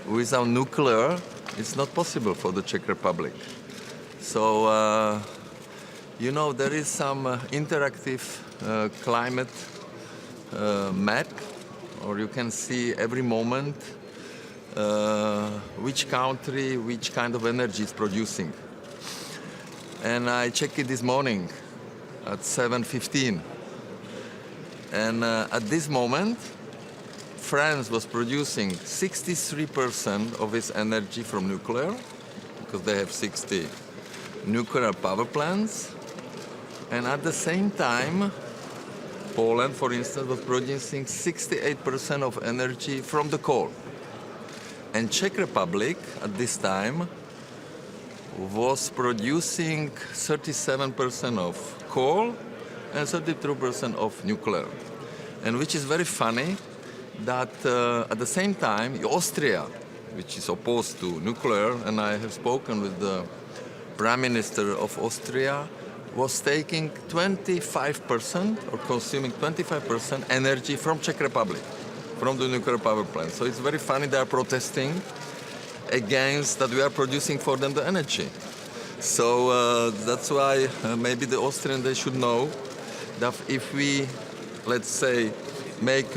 without nuclear, it's not possible for the Czech Republic. So, there is some interactive climate map, or you can see every moment which country, which kind of energy is producing. And I checked it this morning at 7:15. And at this moment, France was producing 63% of its energy from nuclear, because they have 60 nuclear power plants. And at the same time, Poland, for instance, was producing 68% of energy from the coal. And Czech Republic, at this time, was producing 37% of coal and 32% of nuclear. And which is very funny that at the same time, Austria, which is opposed to nuclear, and I have spoken with the Prime Minister of Austria, was taking 25% or consuming 25% energy from Czech Republic, from the nuclear power plant. So it's very funny they are protesting against that we are producing for them the energy. So that's why maybe the Austrians, they should know that if we, let's say, make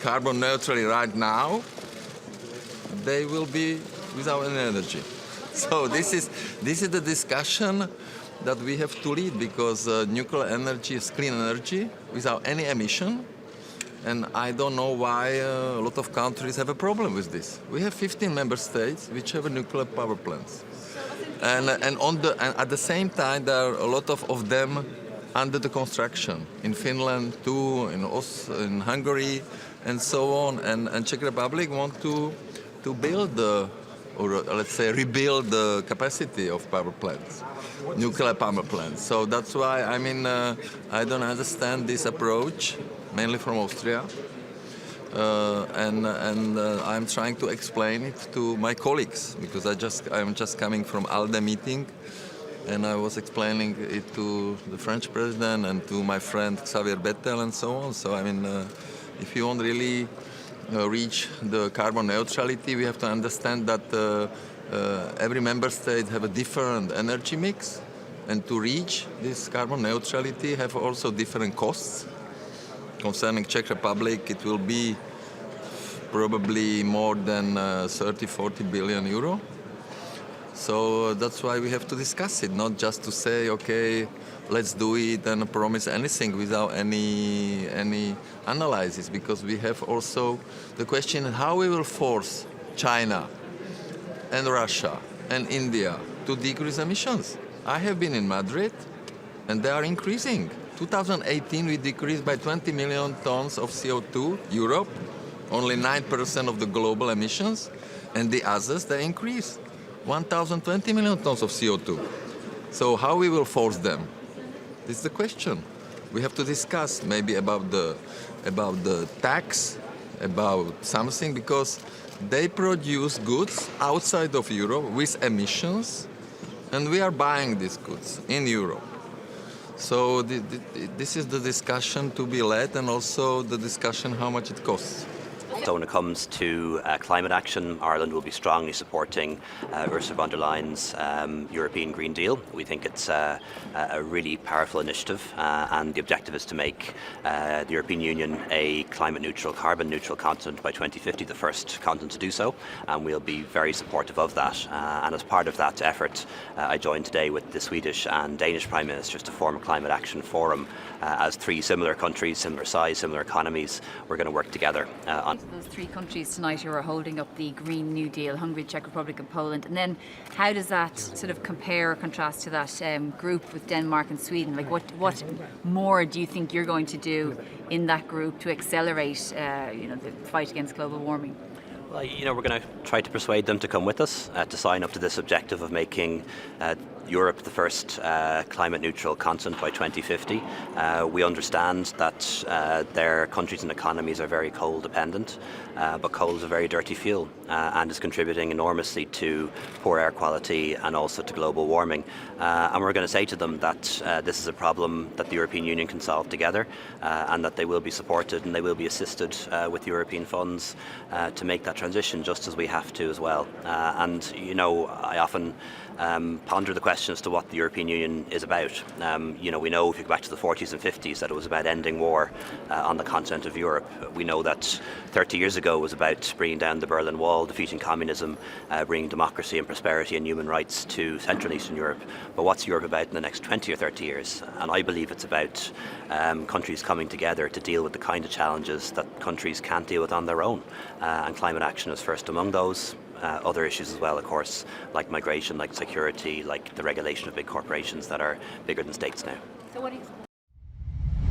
carbon neutrally right now, they will be without any energy. So this is the discussion that we have to lead, because nuclear energy is clean energy without any emission. And I don't know why a lot of countries have a problem with this. We have 15 member states which have nuclear power plants. And at the same time, there are a lot of them under the construction. In Finland too, in Hungary, and so on. And Czech Republic want to build or let's say rebuild the capacity of power plants, nuclear power plants. So that's why, I don't understand this approach, mainly from Austria. And I'm trying to explain it to my colleagues, because I'm just coming from ALDE meeting, and I was explaining it to the French president and to my friend Xavier Bettel and so on. So if you want really reach the carbon neutrality, we have to understand that every member state have a different energy mix, and to reach this carbon neutrality have also different costs. Concerning Czech Republic, it will be probably more than 30-40 billion euro. So that's why we have to discuss it, not just to say, okay, let's do it and promise anything without any analysis, because we have also the question how we will force China and Russia and India to decrease emissions. I have been in Madrid, and they are increasing. 2018, we decreased by 20 million tons of CO2, Europe, only 9% of the global emissions, and the others, they increase 1,020 million tons of CO2. So how we will force them? This is the question. We have to discuss maybe about the tax, about something, because they produce goods outside of Europe with emissions, and we are buying these goods in Europe. So this is the discussion to be led, and also the discussion how much it costs. So when it comes to climate action, Ireland will be strongly supporting Ursula von der Leyen's European Green Deal. We think it's a really powerful initiative, and the objective is to make the European Union a climate neutral, carbon neutral continent by 2050, the first continent to do so, and we'll be very supportive of that. And as part of that effort, I joined today with the Swedish and Danish Prime Ministers to form a climate action forum. As three similar countries, similar size, similar economies, we're going to work together on those three countries tonight who are holding up the Green New Deal: Hungary, Czech Republic and Poland. And then how does that sort of compare or contrast to that group with Denmark and Sweden? Like what more do you think you're going to do in that group to accelerate the fight against global warming? Well, we're going to try to persuade them to come with us, to sign up to this objective of making Europe the first climate neutral continent by 2050. We understand that their countries and economies are very coal dependent, but coal is a very dirty fuel and is contributing enormously to poor air quality and also to global warming. And we're going to say to them that this is a problem that the European Union can solve together, and that they will be supported and they will be assisted with European funds to make that transition, just as we have to as well. And you know, I often ponder the question as to what the European Union is about. You know, we know if you go back to the 40s and 50s that it was about ending war on the continent of Europe. We know that 30 years ago it was about bringing down the Berlin Wall, defeating communism, bringing democracy and prosperity and human rights to Central and Eastern Europe. But what's Europe about in the next 20 or 30 years? And I believe it's about countries coming together to deal with the kind of challenges that countries can't deal with on their own. And climate action is first among those. Other issues as well, of course, like migration, like security, like the regulation of big corporations that are bigger than states now. So what do you